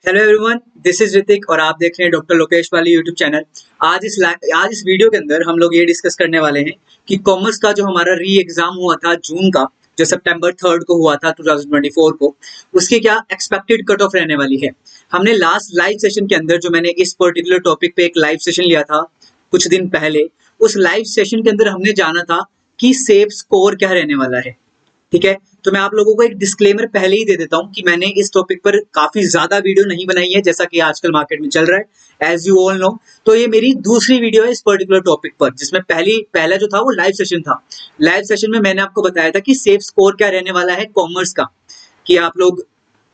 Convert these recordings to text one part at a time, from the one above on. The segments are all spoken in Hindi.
Hello everyone, this is Hrithik और आप देख रहे हैं डॉक्टर लोकेश वाली यूट्यूब चैनल। आज इस वीडियो के अंदर हम लोग ये डिस्कस करने वाले हैं कि कॉमर्स का जो हमारा री एग्जाम हुआ था जून का, जो सितंबर 3 को हुआ था 2024 को, उसकी क्या एक्सपेक्टेड कट ऑफ रहने वाली है। हमने लास्ट लाइव सेशन के अंदर जो मैंने इस पर्टिकुलर टॉपिक पे एक लाइव सेशन लिया था कुछ दिन पहले, उस लाइव सेशन के अंदर हमने जाना था कि सेफ स्कोर क्या रहने वाला है। ठीक है, तो मैं आप लोगों को एक डिस्क्लेमर पहले ही दे देता हूं कि मैंने इस टॉपिक पर काफी ज्यादा वीडियो नहीं बनाई है जैसा कि आजकल मार्केट में चल रहा है, एज यू ऑल नो। तो ये मेरी दूसरी वीडियो है इस पर्टिकुलर टॉपिक पर, जिसमें पहला जो था वो लाइव सेशन था। लाइव सेशन में मैंने आपको बताया था कि सेफ स्कोर क्या रहने वाला है कॉमर्स का, कि आप लोग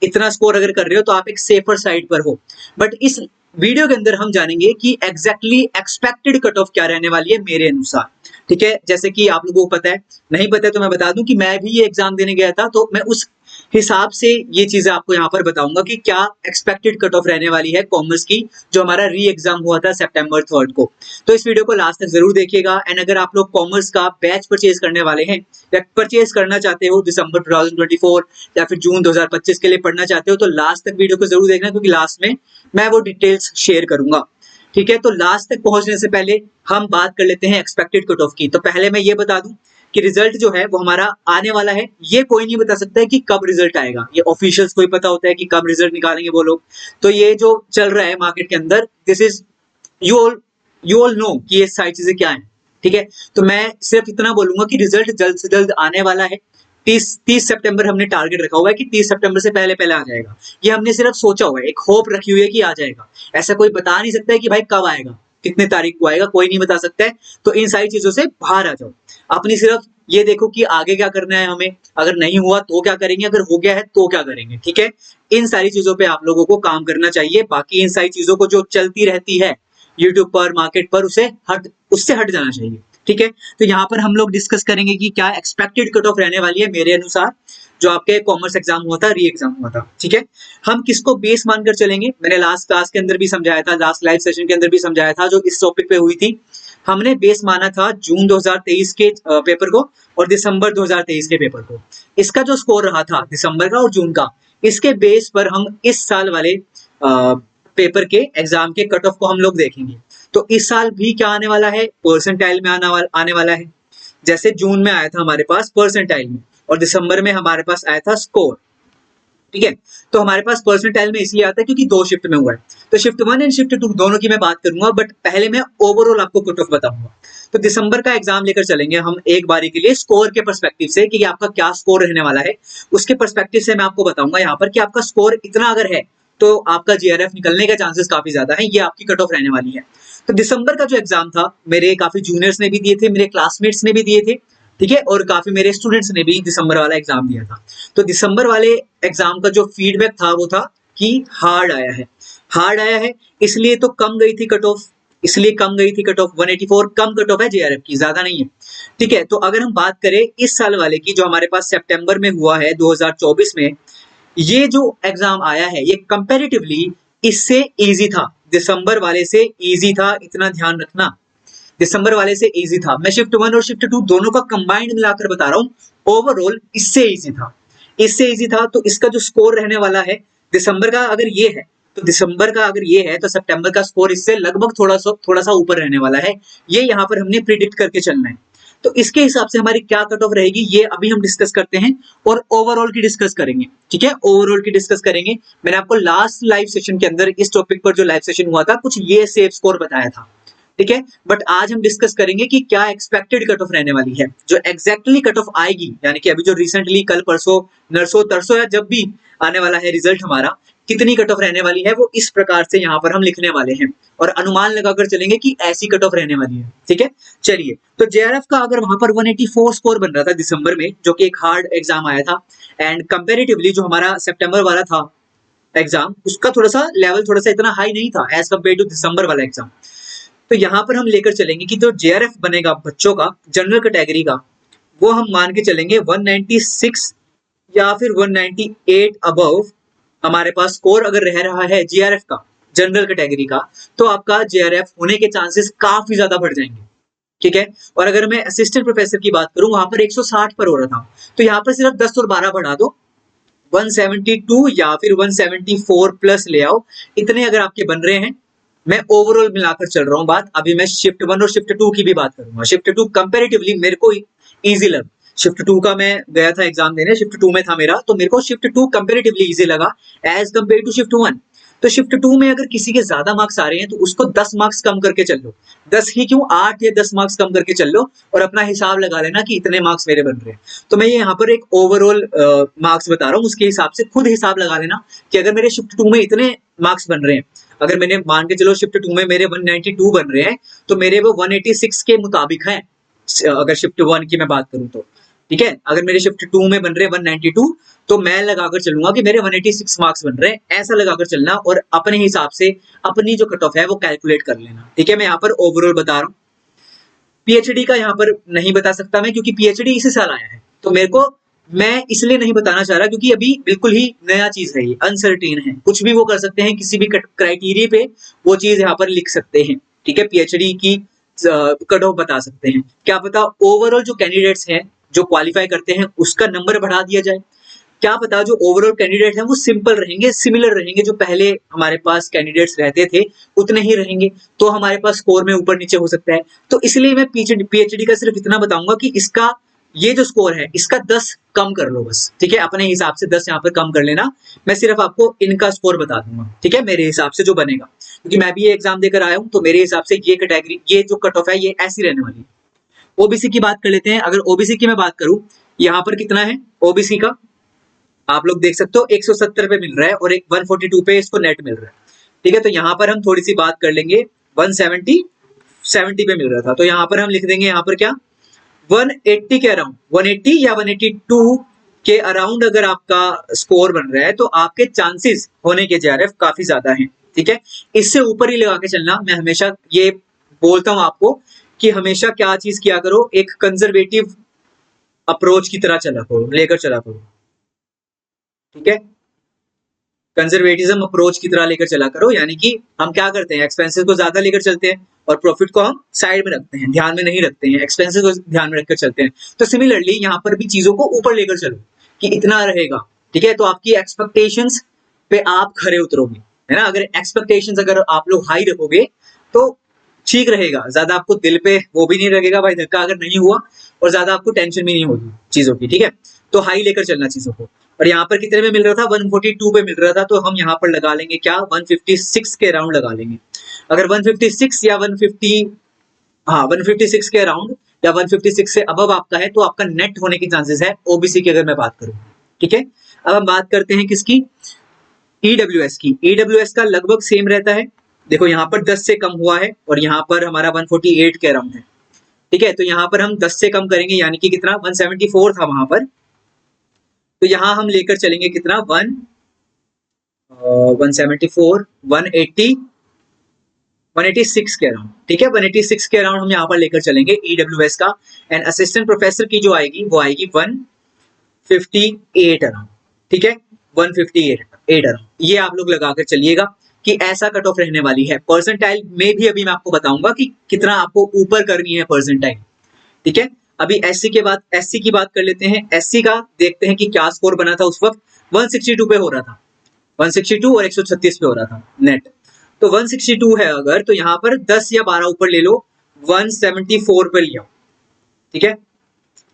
इतना स्कोर अगर कर रहे हो तो आप एक सेफर साइड पर हो। बट इस वीडियो के अंदर हम जानेंगे कि एग्जैक्टली एक्सपेक्टेड कट ऑफ क्या रहने वाली है मेरे अनुसार। ठीक है, जैसे कि आप लोगों को पता है, नहीं पता है तो मैं बता दूं कि मैं भी ये एग्जाम देने गया था, तो मैं उस हिसाब से ये चीजें आपको यहाँ पर बताऊंगा कि क्या एक्सपेक्टेड कट ऑफ रहने वाली है कॉमर्स की, जो हमारा री एग्जाम हुआ था सितंबर 3 को। तो इस वीडियो को लास्ट तक जरूर देखिएगा। एंड अगर आप लोग कॉमर्स का बैच परचेज करने वाले हैं या परचेज करना चाहते हो दिसंबर 2024 या फिर जून 2025 के लिए पढ़ना चाहते हो, तो लास्ट तक वीडियो को जरूर देखना, क्योंकि लास्ट में मैं वो डिटेल्स शेयर करूंगा। ठीक है, तो लास्ट तक पहुंचने से पहले हम बात कर लेते हैं एक्सपेक्टेड कट ऑफ की। तो पहले मैं ये बता दूं कि रिजल्ट जो है वो हमारा आने वाला है। ये कोई नहीं बता सकता है कि कब रिजल्ट आएगा, ये ऑफिशियल्स को ही पता होता है कि कब रिजल्ट निकालेंगे वो लोग। तो ये जो चल रहा है मार्केट के अंदर, this is you all know कि ये सारी चीजें क्या है। ठीक है, तो मैं सिर्फ इतना बोलूंगा कि रिजल्ट जल्द से जल्द आने वाला है। 30 सितंबर हमने टारगेट रखा हुआ है कि 30 सितंबर से पहले पहले आ जाएगा। ये हमने सिर्फ सोचा हुआ है, एक होप रखी हुई है कि आ जाएगा। ऐसा कोई बता नहीं सकता है कि भाई कब आएगा, कितने तारीख को आएगा, कोई नहीं बता सकता है। तो इन सारी चीजों से बाहर आ जाओ, अपनी सिर्फ ये देखो कि आगे क्या करना है हमें, अगर नहीं हुआ तो क्या करेंगे, अगर हो गया है तो क्या करेंगे। ठीक है, इन सारी चीजों पे आप लोगों को काम करना चाहिए। बाकी इन सारी चीजों को जो चलती रहती है यूट्यूब पर, मार्केट पर, उससे हट जाना चाहिए। ठीक है, तो यहाँ पर हम लोग डिस्कस करेंगे कि क्या एक्सपेक्टेड कट ऑफ रहने वाली है मेरे अनुसार, जो आपके कॉमर्स एग्जाम हुआ था, री एग्जाम हुआ था। ठीक है, हम किसको बेस मानकर चलेंगे, मैंने लास्ट क्लास के अंदर भी समझाया था, लास्ट लाइव सेशन के अंदर भी समझाया था, जो इस टॉपिक पे हुई थी। हमने बेस माना था जून 2023 के पेपर को और दिसंबर 2023 के पेपर को। इसका जो स्कोर रहा था दिसंबर का और जून का, इसके बेस पर हम इस साल वाले पेपर के एग्जाम के कट ऑफ को हम लोग देखेंगे। तो इस साल भी क्या आने वाला है, परसेंटाइल में आने वाला है। जैसे जून में आया था हमारे पास परसेंटाइल में, और दिसंबर में हमारे पास आया था स्कोर। ठीक है, तो हमारे पास परसेंटाइल में इसलिए आता है क्योंकि दो शिफ्ट में हुआ है। तो शिफ्ट 1 एंड शिफ्ट 2 दोनों की मैं बात करूंगा, बट पहले मैं ओवरऑल आपको कट ऑफ बताऊंगा। तो दिसंबर का एग्जाम लेकर चलेंगे हम एक बारी के लिए स्कोर के पर्सपेक्टिव से, कि आपका क्या स्कोर रहने वाला है। उसके पर्सपेक्टिव से मैं आपको बताऊंगा यहाँ पर कि आपका स्कोर इतना अगर है तो आपका जीआरएफ निकलने के चांसेस काफी ज्यादा है, ये आपकी कट ऑफ रहने वाली है। तो दिसंबर का जो एग्जाम था, मेरे काफी जूनियर्स ने भी दिए थे, मेरे क्लासमेट्स ने भी दिए थे। ठीक है, और काफी मेरे स्टूडेंट्स ने भी दिसंबर वाला एग्जाम दिया था। तो दिसंबर वाले एग्जाम का जो फीडबैक था वो था कि हार्ड आया है। हार्ड आया है इसलिए तो कम गई थी कट ऑफ, इसलिए कम गई थी कट ऑफ। 184 कम कट ऑफ है जेआरएफ की, ज्यादा नहीं है। ठीक है, तो अगर हम बात करें इस साल वाले की, जो हमारे पास सितंबर में हुआ है 2024 में, ये जो एग्जाम आया है ये कंपैरेटिवली इससे इजी था, दिसंबर वाले से इजी था, इतना ध्यान रखना। दिसंबर वाले से इजी था। मैं शिफ्ट 1 और शिफ्ट 2 दोनों का कंबाइंड मिलाकर बता रहा हूं, ओवरऑल इससे इजी था, इससे इजी था। तो इसका जो स्कोर रहने वाला है दिसंबर का अगर ये है, तो दिसंबर का अगर ये है तो सितंबर का स्कोर इससे लगभग थोड़ा सा ऊपर रहने वाला है। ये यहाँ पर हमने प्रिडिक्ट करके चलना है। तो इसके हिसाब से हमारी क्या कट ऑफ रहेगी ये अभी हम डिस्कस करते हैं, और ओवरऑल की डिस्कस करेंगे। ठीक है, ओवरऑल की डिस्कस करेंगे। मैंने आपको लास्ट लाइव सेशन के अंदर इस टॉपिक पर जो लाइव सेशन हुआ था, कुछ ये सेफ स्कोर बताया था। ठीक है, बट आज हम डिस्कस करेंगे कि क्या एक्सपेक्टेड कट ऑफ रहने वाली है, जो एग्जैक्टली कट ऑफ आएगी, यानी कि अभी जो रिसेंटली कल परसों नरसों तरसों या जब भी आने वाला है रिजल्ट हमारा, कितनी कट ऑफ रहने वाली है, वो इस प्रकार से यहाँ पर हम लिखने वाले हैं और अनुमान लगाकर चलेंगे कि ऐसी कट ऑफ रहने वाली है। ठीक है, चलिए, तो जेआरएफ का अगर वहां पर 184 स्कोर बन रहा था दिसंबर में, जो कि एक हार्ड एग्जाम आया था, एंड कंपेरेटिवली जो हमारा सितंबर वाला था एग्जाम, उसका थोड़ा सा लेवल थोड़ा सा इतना हाई नहीं था एज कम्पेयर टू दिसंबर वाला एग्जाम। तो यहाँ पर हम लेकर चलेंगे कि जो जेआरएफ बनेगा बच्चों का जनरल कैटेगरी का, वो हम मान के चलेंगे 196 या फिर 198 अबव हमारे पास स्कोर अगर रह रहा है जीआरएफ का जनरल कैटेगरी का, तो आपका जेआरएफ होने के चांसेस काफी ज्यादा बढ़ जाएंगे। ठीक है, और अगर मैं असिस्टेंट प्रोफेसर की बात करूं, वहां पर 160 पर हो रहा था, तो यहाँ पर सिर्फ 10 और 12 बढ़ा दो, 172 या फिर 174 प्लस ले आओ, इतने अगर आपके बन रहे हैं, मैं ओवरऑल मिलाकर चल रहा हूँ बात। अभी मैं शिफ्ट 1 और शिफ्ट 2 की भी बात करूंगा। शिफ्ट 2 कंपैरेटिवली मेरे को इजी लगा। शिफ्ट 2 का मैं गया था एग्जाम देने, शिफ्ट 2 में था मेरा, तो मेरे को शिफ्ट 2 कंपैरेटिवली इजी लगा एज कंपेयर टू शिफ्ट 1। तो शिफ्ट 2 में अगर किसी के ज्यादा मार्क्स आ रहे हैं तो उसको 10 मार्क्स कम करके चल लो, 10 ही क्यों 8 या 10 मार्क्स कम करके चल लो और अपना हिसाब लगा लेना कि इतने मार्क्स मेरे बन रहे हैं। तो मैं ये यहाँ पर एक ओवरऑल मार्क्स बता रहा हूँ, उसके हिसाब से खुद हिसाब लगा लेना कि अगर मेरे शिफ्ट 2 में इतने मार्क्स बन रहे हैं, अगर मैंने मान के चलो शिफ्ट 2 में मेरे 192 बन रहे हैं, तो मेरे वो 186 के मुताबिक है अगर शिफ्ट 1 की मैं बात करूं तो। ठीक है, अगर मेरे शिफ्ट 2 में बन रहे हैं 192, तो मैं लगाकर चलूंगा कि मेरे 186 मार्क्स बन रहे हैं, ऐसा लगाकर चलना और अपने हिसाब से अपनी जो कट ऑफ है वो कैलकुलेट कर लेना। ठीक है, मैं यहाँ पर ओवरऑल बता रहा हूँ। पीएचडी का यहाँ पर नहीं बता सकता मैं, क्योंकि पीएचडी इसी साल आया है, तो मेरे को मैं इसलिए नहीं बताना चाह रहा क्योंकि अभी बिल्कुल ही नया चीज है, ये अनसर्टेन है, कुछ भी वो कर सकते हैं, किसी भी क्राइटेरिया पे वो चीज यहाँ पर लिख सकते हैं। ठीक है, पीएचडी की कट ऑफ बता सकते हैं, क्या पता ओवरऑल जो कैंडिडेट्स हैं जो क्वालिफाई करते हैं उसका नंबर बढ़ा दिया जाए, क्या पता जो ओवरऑल कैंडिडेट हैं वो सिंपल रहेंगे, सिमिलर रहेंगे, जो पहले हमारे पास कैंडिडेट्स रहते थे उतने ही रहेंगे, तो हमारे पास स्कोर में ऊपर नीचे हो सकता है। तो इसलिए मैं पीएचडी का सिर्फ इतना बताऊंगा कि इसका ये जो स्कोर है इसका 10 कम कर लो बस। ठीक है, अपने हिसाब से 10 यहाँ पर कम कर लेना, मैं सिर्फ आपको इनका स्कोर बता दूंगा। ठीक है, मेरे हिसाब से जो बनेगा, क्योंकि मैं भी ये एग्जाम देकर आया हूँ, तो मेरे हिसाब से ये कैटेगरी, ये जो कट ऑफ है ये ऐसी रहने वाली है। ओबीसी की बात कर लेते हैं। अगर ओबीसी की मैं बात करूं, यहाँ पर कितना है ओबीसी का, आप लोग देख सकते हो 170 पे मिल रहा है और एक 142 पे इसको नेट मिल रहा है। ठीक है, तो यहाँ पर हम थोड़ी सी बात कर लेंगे, 170 पे मिल रहा था, तो यहाँ पर हम लिख देंगे यहाँ पर क्या 180 के अराउंड, 180 या 182 के अराउंड अगर आपका स्कोर बन रहा है तो आपके चांसेस होने के जेआरएफ काफी ज्यादा हैं। ठीक है, इससे ऊपर ही लगा के चलना। मैं हमेशा ये बोलता हूं आपको कि हमेशा क्या चीज किया करो, एक कंजर्वेटिव अप्रोच की तरह चला करो, लेकर चला करो। ठीक है, कंजर्वेटिज्म अप्रोच की तरह लेकर चला करो, यानी कि हम क्या करते हैं, एक्सपेंसेस को ज्यादा लेकर चलते हैं और प्रॉफिट को हम साइड में रखते हैं, ध्यान में नहीं रखते हैं, एक्सपेंसेस को ध्यान में रखकर चलते हैं। तो सिमिलरली यहाँ पर भी चीजों को ऊपर लेकर चलो कि इतना रहेगा। ठीक है, तो आपकी एक्सपेक्टेशंस पे आप खरे उतरोगे, है ना। अगर एक्सपेक्टेशंस अगर आप लोग हाई रखोगे तो ठीक रहेगा, ज्यादा आपको दिल पे वो भी नहीं लगेगा भाई धक्का अगर नहीं हुआ, और ज्यादा आपको टेंशन भी नहीं होगी चीजों की। ठीक है, तो हाई लेकर चलना चीजों को। और यहाँ पर कितने में मिल रहा था, 142 पे मिल रहा था, तो हम यहाँ पर लगा लेंगे क्या 156 के अराउंड लगा लेंगे। अगर 156 या 156 के अराउंड या 156 से अबव आपका है तो आपका नेट होने की चांसेस है ओबीसी की, अगर मैं बात करूं। ठीक है, अब हम बात करते हैं किसकी, ईडब्ल्यूएस की। ईडब्ल्यूएस का लगभग सेम रहता है, देखो यहाँ पर 10 से कम हुआ है और यहाँ पर हमारा 148 के अराउंड है। ठीक है, तो यहाँ पर हम 10 से कम करेंगे, यानी कि कितना 174 था वहां पर, तो यहाँ हम लेकर चलेंगे कितना 174 180 186 के अराउंड। ठीक है, 186 के अराउंड हम यहाँ पर लेकर चलेंगे ईडब्ल्यूएस का। एंड असिस्टेंट प्रोफेसर की जो आएगी वो आएगी 158 अराउंड। ठीक है, 158 अराउंड, ये आप लोग लगाकर चलिएगा कि ऐसा कट ऑफ रहने वाली है। परसेंटाइल में भी अभी मैं आपको बताऊंगा कि कितना आपको ऊपर करनी है परसेंटाइल। ठीक है, अभी एससी के बाद एससी की बात कर लेते हैं। एससी का देखते हैं कि क्या स्कोर बना था उस वक्त, 162 पे हो रहा था, 162 और 136 पे हो रहा था नेट। तो 162 है अगर, तो यहाँ पर 10 या 12 ऊपर ले लो, 174 पर ले आओ। ठीक है,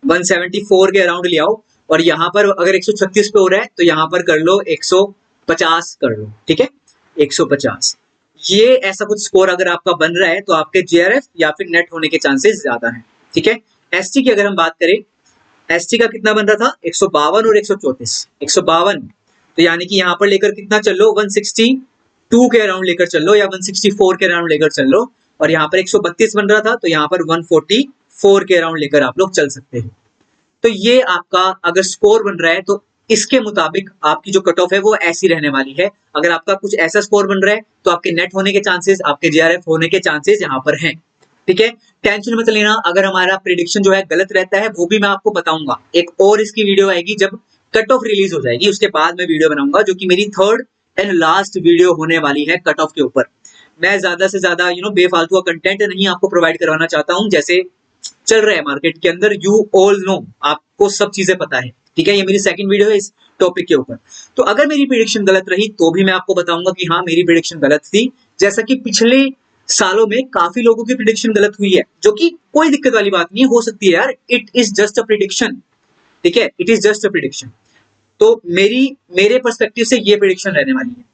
174 के अराउंड ले आओ, और यहाँ पर अगर 136 पे हो रहा है तो यहाँ पर कर लो 150 कर लो। ठीक है, 150, ये ऐसा कुछ स्कोर अगर आपका बन रहा है तो आपके जेआरएफ या फिर नेट होने के चांसेस ज्यादा हैं। ठीक है, एसटी की अगर हम बात करें, एसटी का कितना बन रहा था 152 और 134, 152, तो यानी कि यहाँ पर लेकर कितना चल लो 162 के अराउंड लेकर चल लो या 164 के अराउंड लेकर चल लो, और यहाँ पर 132 बन रहा था तो यहाँ पर 144 के अराउंड लेकर आप लोग चल सकते हैं। तो ये आपका अगर स्कोर बन रहा है तो इसके मुताबिक आपकी जो कट ऑफ है वो ऐसी रहने वाली है। अगर आपका कुछ ऐसा स्कोर बन रहा है तो आपके नेट होने के चांसेस, आपके जेआरएफ होने के चांसेस यहाँ पर हैं। ठीक है, टेंशन मत लेना अगर हमारा प्रेडिक्शन जो है गलत रहता है, वो भी मैं आपको बताऊंगा। एक और इसकी वीडियो आएगी जब कट ऑफ रिलीज हो जाएगी, उसके बाद मैं वीडियो बनाऊंगा, जो कि मेरी थर्ड एंड लास्ट वीडियो होने वाली है कट ऑफ के ऊपर। मैं ज्यादा से ज्यादा बेफालतू का कंटेंट नहीं आपको प्रोवाइड करवाना चाहता हूँ, जैसे चल रहा है मार्केट के अंदर, यू ऑल नो, आपको सब चीजें पता है ठीक है, ये मेरी सेकंड वीडियो है इस टॉपिक के ऊपर। तो अगर मेरी प्रिडिक्शन गलत रही तो भी मैं आपको बताऊंगा कि हाँ मेरी प्रिडिक्शन गलत थी, जैसा कि पिछले सालों में काफी लोगों की प्रिडिक्शन गलत हुई है, जो कि कोई दिक्कत वाली बात नहीं है, हो सकती है यार, it is just a prediction. ठीक है, it is just a prediction. तो मेरे पर्सपेक्टिव से ये प्रिडिक्शन रहने वाली है।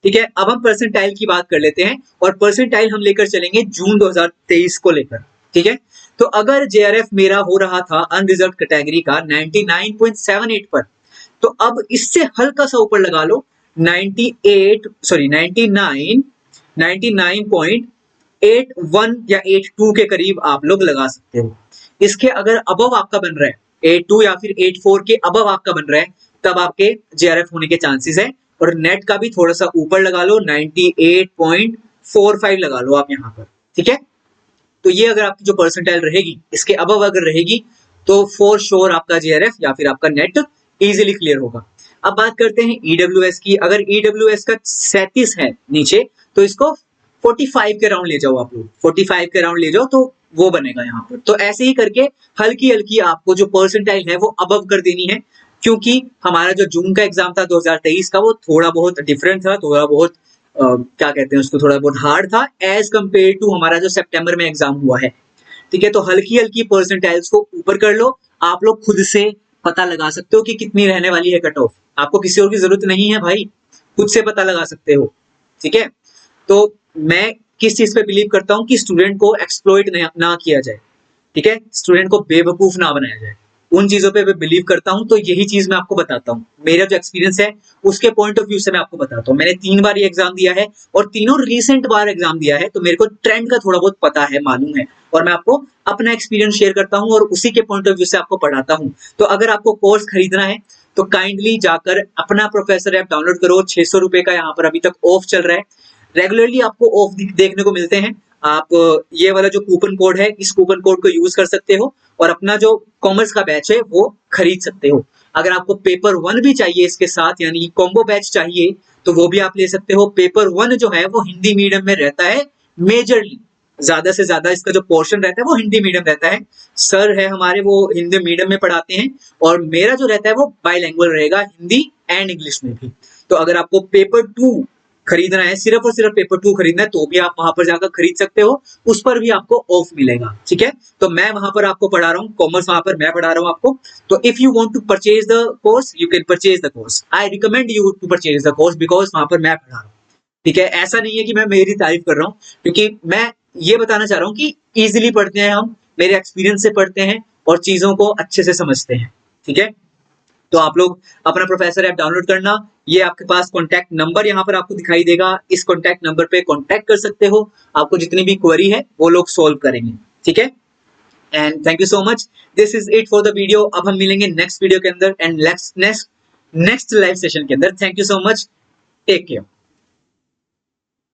ठीक है, अब हम परसेंटाइल की बात कर लेते हैं और परसेंटाइल हम लेकर चलेंगे जून 2023 को लेकर। ठीक है, तो अगर जेआरएफ मेरा हो रहा था अनरिजर्व कैटेगरी का 99.78 पर, तो अब इससे हल्का सा ऊपर लगा लो 99.81 या 82 के करीब आप लोग लगा सकते हो। इसके अगर अबव आपका बन रहा है 82 या फिर 84 के अबव आपका बन रहा है, तब आपके जेआरएफ होने के चांसेस है। और नेट का भी थोड़ा सा ऊपर लगा लो, 98.45 लगा लो आप यहाँ पर। ठीक है, तो ये अगर आपकी जो परसेंटाइल रहेगी इसके अबव अगर रहेगी तो फॉर श्योर आपका जेआरएफ या फिर आपका नेट इजीली क्लियर होगा। अब बात करते हैं ईडब्ल्यूएस की। अगर ईडब्ल्यूएस का 37 है नीचे, तो इसको 45 के राउंड ले जाओ आप लोग, 45 के राउंड ले जाओ तो वो बनेगा यहाँ पर। तो ऐसे ही करके हल्की हल्की आपको जो परसेंटाइल है वो अबव कर देनी है, क्योंकि हमारा जो जून का एग्जाम था 2023 का वो थोड़ा बहुत डिफरेंट था, थोड़ा बहुत क्या कहते हैं उसको, थोड़ा बहुत हार्ड था एज कंपेयर टू हमारा जो सितंबर में एग्जाम हुआ है। ठीक है, तो हल्की हल्की परसेंटाइल्स को ऊपर कर लो। आप लोग खुद से पता लगा सकते हो कि कितनी रहने वाली है कट ऑफ, आपको किसी और की जरूरत नहीं है भाई, खुद से पता लगा सकते हो। ठीक है, तो मैं किस चीज पे बिलीव करता हूँ कि स्टूडेंट को एक्सप्लॉइट ना किया जाए। ठीक है, स्टूडेंट को बेवकूफ ना बनाया जाए, उन चीजों पे मैं बिलीव करता हूँ। तो यही चीज मैं आपको बताता हूँ, मेरा जो एक्सपीरियंस है उसके पॉइंट ऑफ व्यू से मैं आपको बताता हूँ। मैंने 3 बार ये एग्जाम दिया है और तीनों रिसेंट बार एग्जाम दिया है, तो मेरे को ट्रेंड का थोड़ा बहुत पता है, मालूम है, और मैं आपको अपना एक्सपीरियंस शेयर करता हूँ और उसी के पॉइंट ऑफ व्यू से आपको पढ़ाता हूँ। तो अगर आपको कोर्स खरीदना है तो काइंडली जाकर अपना प्रोफेसर ऐप डाउनलोड करो। 600 रुपए का यहाँ पर अभी तक ऑफ चल रहा है, रेगुलरली आपको ऑफ देखने को मिलते हैं। आप ये वाला जो कूपन कोड है, इस कूपन कोड को यूज कर सकते हो और अपना जो कॉमर्स का बैच है वो खरीद सकते हो। अगर आपको पेपर 1 भी चाहिए इसके साथ, यानी कॉम्बो बैच चाहिए, तो वो भी आप ले सकते हो। पेपर 1 जो है वो हिंदी मीडियम में रहता है मेजरली, ज्यादा से ज्यादा इसका जो पोर्शन रहता है वो हिंदी मीडियम रहता है। सर है हमारे वो हिंदी मीडियम में पढ़ाते हैं और मेरा जो रहता है वो बाइलैंग्वेज रहेगा, हिंदी एंड इंग्लिश में भी। तो अगर आपको पेपर 2 खरीदना है, सिर्फ और सिर्फ पेपर 2 खरीदना है, तो भी आप वहां पर जाकर खरीद सकते हो, उस पर भी आपको ऑफ मिलेगा। ठीक है, तो मैं वहां पर आपको पढ़ा रहा हूँ, कॉमर्स वहां पर मैं पढ़ा रहा हूँ आपको। तो if you want to purchase the course you can purchase the course, I recommend you to purchase the course because वहां पर मैं पढ़ा रहा हूँ। ठीक है, ऐसा नहीं है कि मैं मेरी तारीफ कर रहा हूँ, क्योंकि मैं ये बताना चाह रहा हूँ कि इजिली पढ़ते हैं हम, मेरे एक्सपीरियंस से पढ़ते हैं और चीजों को अच्छे से समझते हैं। ठीक है, तो आप लोग अपना प्रोफेसर ऐप डाउनलोड करना, ये आपके पास कॉन्टैक्ट नंबर यहाँ पर आपको दिखाई देगा, इस कॉन्टैक्ट नंबर पे कॉन्टैक्ट कर सकते हो, आपको जितनी भी क्वेरी है वो लोग सोल्व करेंगे। ठीक है, and thank you so much, this is it for the video. अब हम मिलेंगे नेक्स्ट वीडियो के अंदर एंड नेक्स्ट लाइव सेशन के अंदर। Thank you so much, take care.